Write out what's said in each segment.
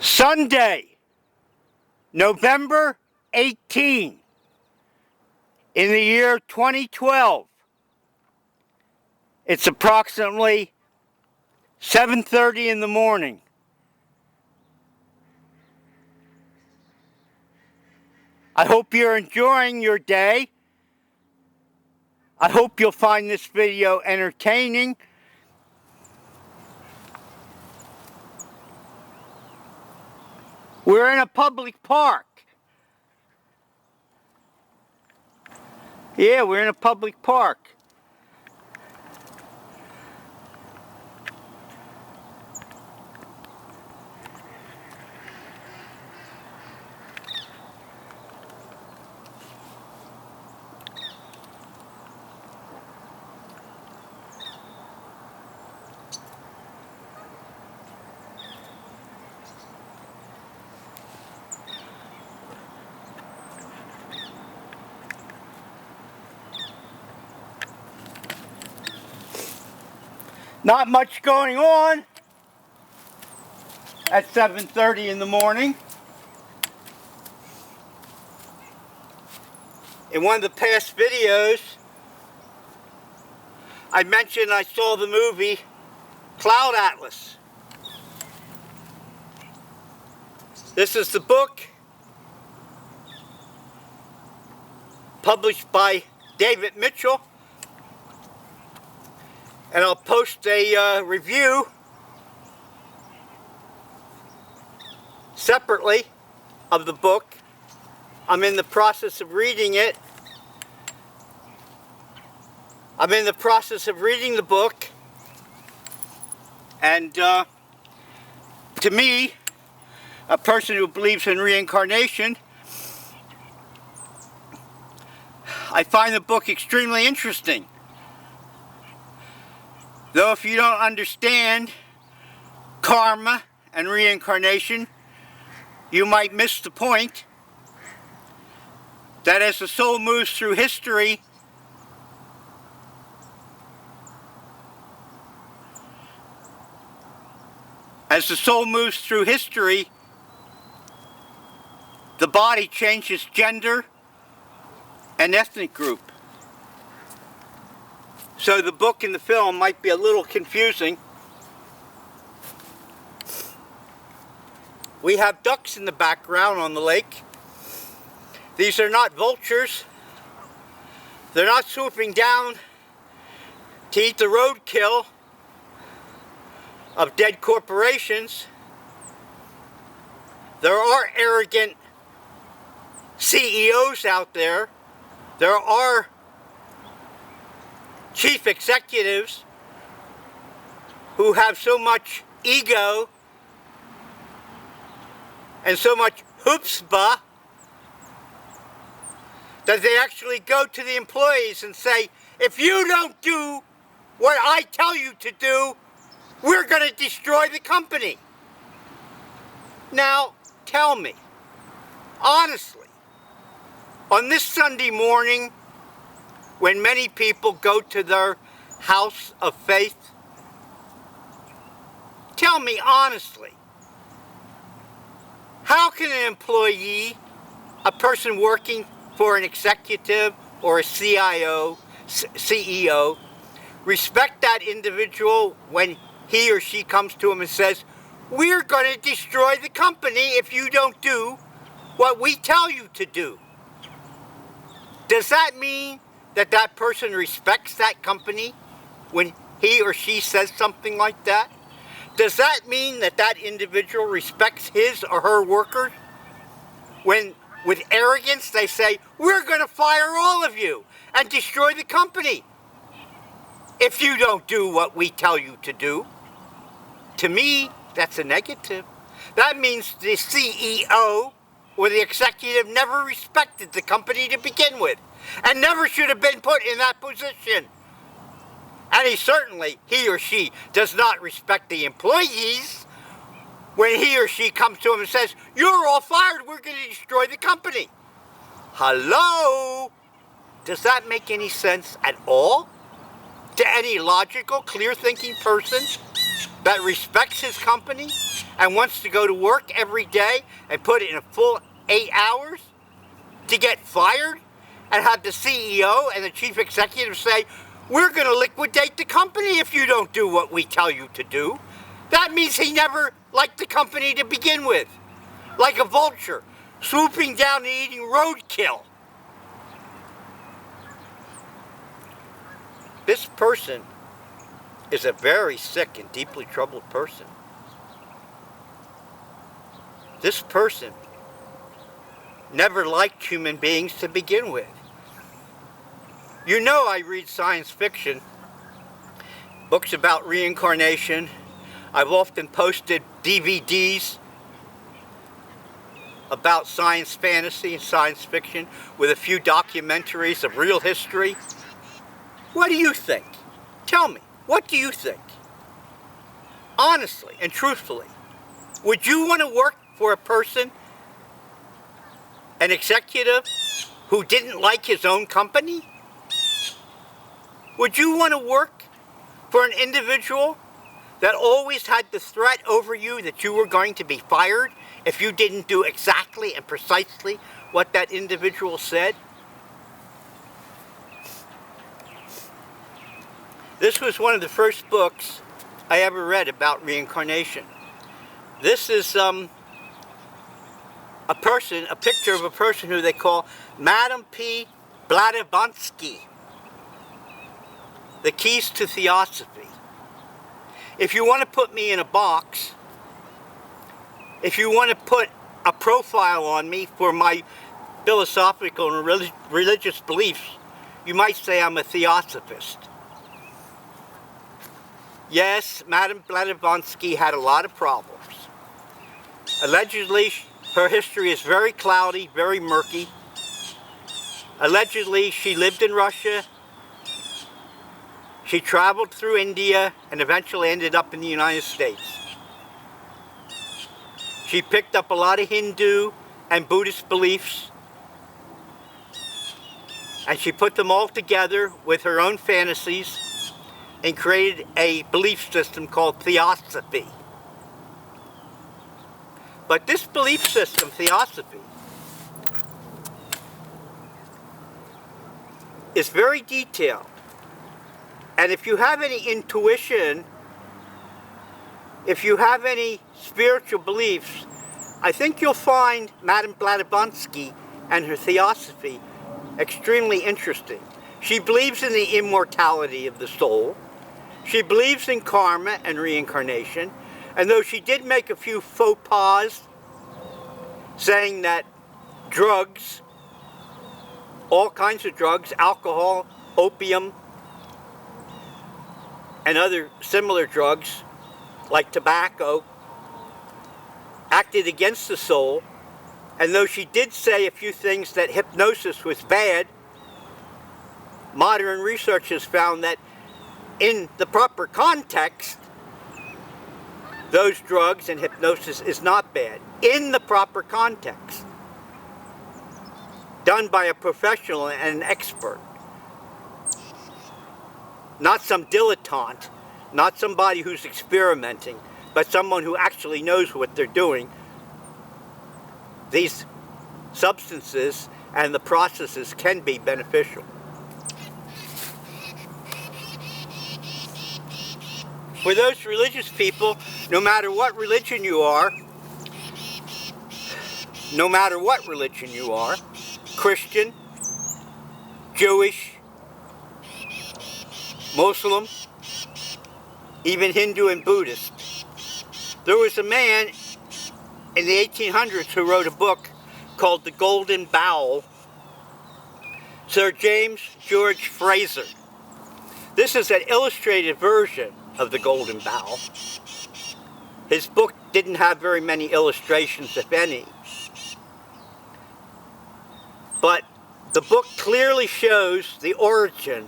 Sunday, November 18, in the year 2012. It's approximately 7:30 in the morning. I hope you're enjoying your day. I hope you'll find this video entertaining. We're in a public park. Yeah, we're in a public park. Not much going on at 7:30 in the morning. In one of the past videos, I mentioned I saw the movie Cloud Atlas. This is the book published by David Mitchell. And I'll post a review separately of the book. I'm in the process of reading it. I'm in the process of reading the book. And to me, a person who believes in reincarnation, I find the book extremely interesting. Though if you don't understand karma and reincarnation, you might miss the point that as the soul moves through history, the body changes gender and ethnic group. So the book and the film might be a little confusing. We have ducks in the background on the lake. These are not vultures. They're not swooping down to eat the roadkill of dead corporations. There are arrogant CEOs out there. There are chief executives who have so much ego and so much chutzpah that they actually go to the employees and say, if you don't do what I tell you to do, we're going to destroy the company. Now, tell me, honestly, on this Sunday morning, when many people go to their house of faith, tell me honestly, how can an employee, a person working for an executive or a CEO, respect that individual when he or she comes to him and says, we're going to destroy the company if you don't do what we tell you to do? Does that mean that that person respects that company when he or she says something like that? Does that mean that that individual respects his or her workers when with arrogance they say, we're going to fire all of you and destroy the company if you don't do what we tell you to do? To me, that's a negative. That means the CEO or the executive never respected the company to begin with, and never should have been put in that position. And he or she does not respect the employees when he or she comes to him and says, you're all fired, we're going to destroy the company. Hello? Does that make any sense at all to any logical, clear-thinking person? that respects his company and wants to go to work every day and put in a full 8 hours to get fired and have the CEO and the chief executive say, we're going to liquidate the company if you don't do what we tell you to do. That means he never liked the company to begin with. Like a vulture, swooping down and eating roadkill. This person is a very sick and deeply troubled person. This person never liked human beings to begin with. You know I read science fiction, books about reincarnation. I've often posted DVDs about science fantasy and science fiction with a few documentaries of real history. What do you think? Tell me, what do you think? Honestly and truthfully, would you want to work for a person, an executive, who didn't like his own company? Would you want to work for an individual that always had the threat over you that you were going to be fired if you didn't do exactly and precisely what that individual said? This was one of the first books I ever read about reincarnation. This is a picture of a person who they call Madame P. Blavatsky. The Keys to Theosophy. If you want to put me in a box, if you want to put a profile on me for my philosophical and religious beliefs, you might say I'm a theosophist. Yes, Madame Blavatsky had a lot of problems. Allegedly, her history is very cloudy, very murky. Allegedly, she lived in Russia. She traveled through India and eventually ended up in the United States. She picked up a lot of Hindu and Buddhist beliefs, and she put them all together with her own fantasies and created a belief system called theosophy. But this belief system, theosophy, is very detailed. And if you have any intuition, if you have any spiritual beliefs, I think you'll find Madame Blavatsky and her theosophy extremely interesting. She believes in the immortality of the soul. She believes in karma and reincarnation. And though she did make a few faux pas, saying that drugs, all kinds of drugs, alcohol, opium, and other similar drugs, like tobacco, acted against the soul. And though she did say a few things that hypnosis was bad, modern research has found that in the proper context, those drugs and hypnosis is not bad. In the proper context. Done by a professional and an expert. Not some dilettante, not somebody who's experimenting, but someone who actually knows what they're doing. These substances and the processes can be beneficial. For those religious people, no matter what religion you are, Christian, Jewish, Muslim, even Hindu and Buddhist. There was a man in the 1800s who wrote a book called The Golden Bowl, Sir James George Fraser. This is an illustrated version of The Golden Bowl. His book didn't have very many illustrations, if any. But the book clearly shows the origin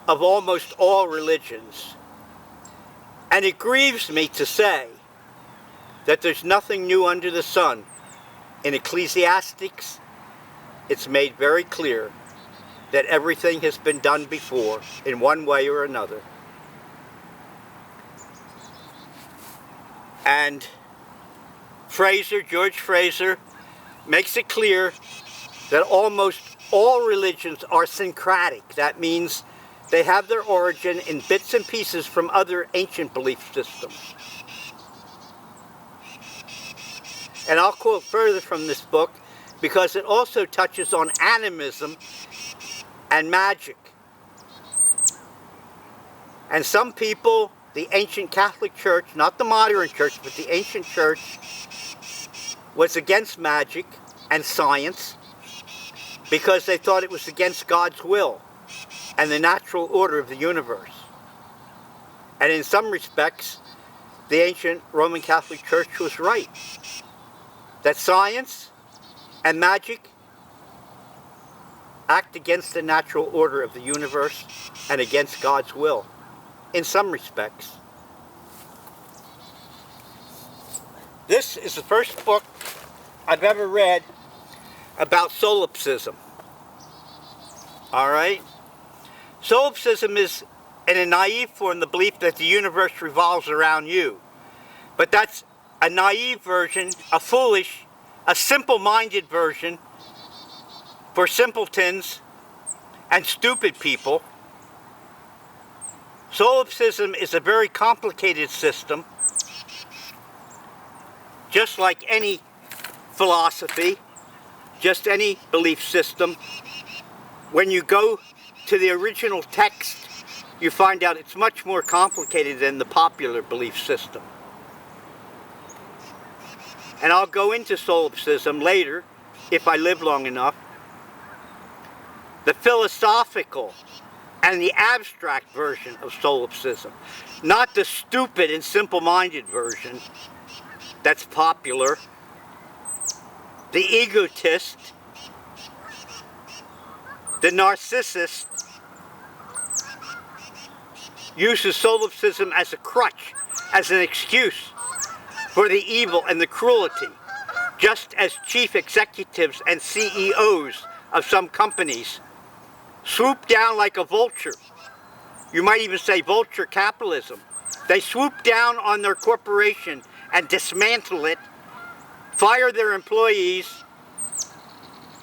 of almost all religions. And it grieves me to say that there's nothing new under the sun. In Ecclesiastes, it's made very clear that everything has been done before in one way or another. And George Fraser, makes it clear that almost all religions are syncretic. That means they have their origin in bits and pieces from other ancient belief systems. And I'll quote further from this book because it also touches on animism and magic. And some people, the ancient Catholic Church, not the modern church, but the ancient church, was against magic and science because they thought it was against God's will and the natural order of the universe. And in some respects, the ancient Roman Catholic Church was right. That science and magic act against the natural order of the universe and against God's will, in some respects. This is the first book I've ever read about solipsism. All right? Solipsism is in a naive form the belief that the universe revolves around you. But that's a naive version, a foolish, a simple-minded version for simpletons and stupid people. Solipsism is a very complicated system, just like any philosophy, just any belief system. When you go to the original text, you find out it's much more complicated than the popular belief system. And I'll go into solipsism later, if I live long enough. The philosophical and the abstract version of solipsism, not the stupid and simple-minded version that's popular. The egotist, the narcissist, uses solipsism as a crutch, as an excuse for the evil and the cruelty, just as chief executives and CEOs of some companies swoop down like a vulture. You might even say vulture capitalism. They swoop down on their corporation and dismantle it, fire their employees,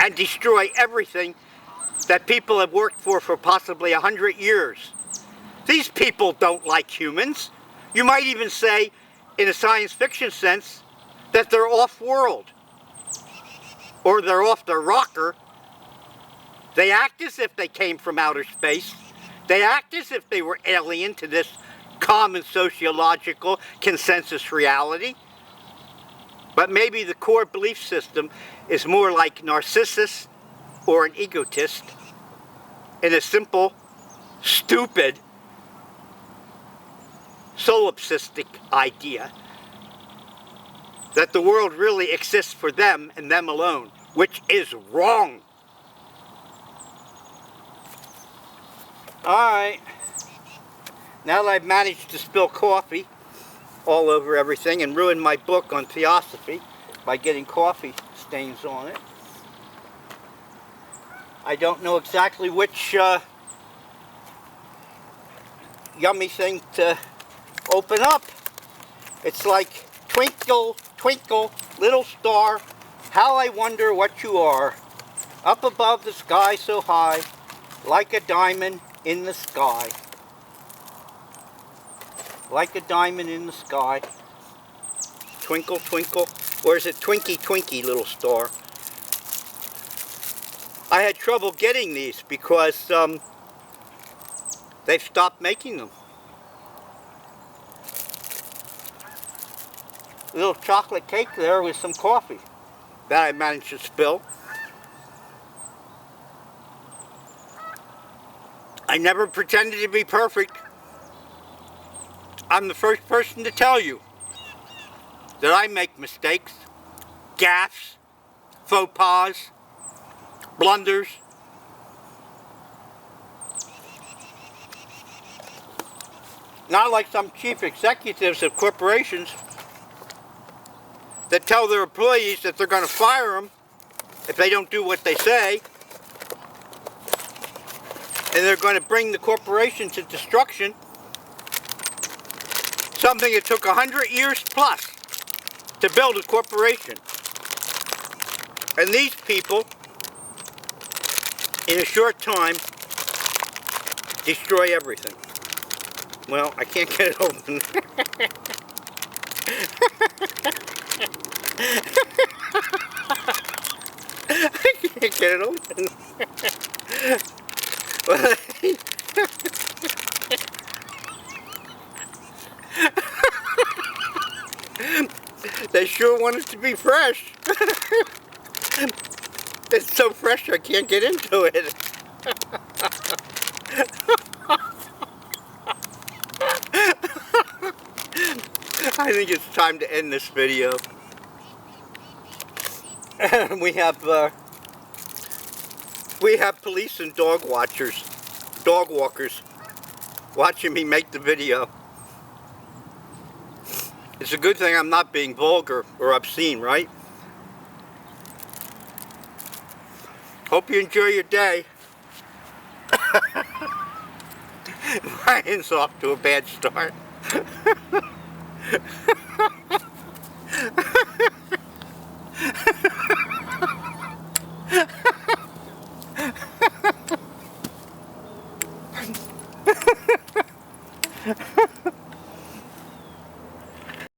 and destroy everything that people have worked for possibly 100 years. These people don't like humans. You might even say, in a science fiction sense, that they're off-world, or they're off their rocker. They act as if they came from outer space. They act as if they were alien to this common sociological consensus reality. But maybe the core belief system is more like Narcissus or an egotist in a simple, stupid, solipsistic idea that the world really exists for them and them alone, which is wrong. Alright, now that I've managed to spill coffee all over everything and ruin my book on theosophy by getting coffee stains on it, I don't know exactly which yummy thing to open up. It's like, twinkle, twinkle, little star, how I wonder what you are, up above the sky so high, like a diamond in the sky. Like a diamond in the sky. Twinkle, twinkle, or is it Twinkie, Twinkie, little star? I had trouble getting these because they've stopped making them. A little chocolate cake there with some coffee that I managed to spill. I never pretended to be perfect. I'm the first person to tell you that I make mistakes, gaffes, faux pas, blunders. Not like some chief executives of corporations that tell their employees that they're going to fire them if they don't do what they say, and they're going to bring the corporation to destruction Something that took 100 years plus to build a corporation. And these people, in a short time, destroy everything. Well, I can't get it open. I can't get it open. They sure want it to be fresh. It's so fresh I can't get into it. I think it's time to end this video. We have police and dog walkers, watching me make the video. It's a good thing I'm not being vulgar or obscene, right? Hope you enjoy your day. Ryan's off to a bad start.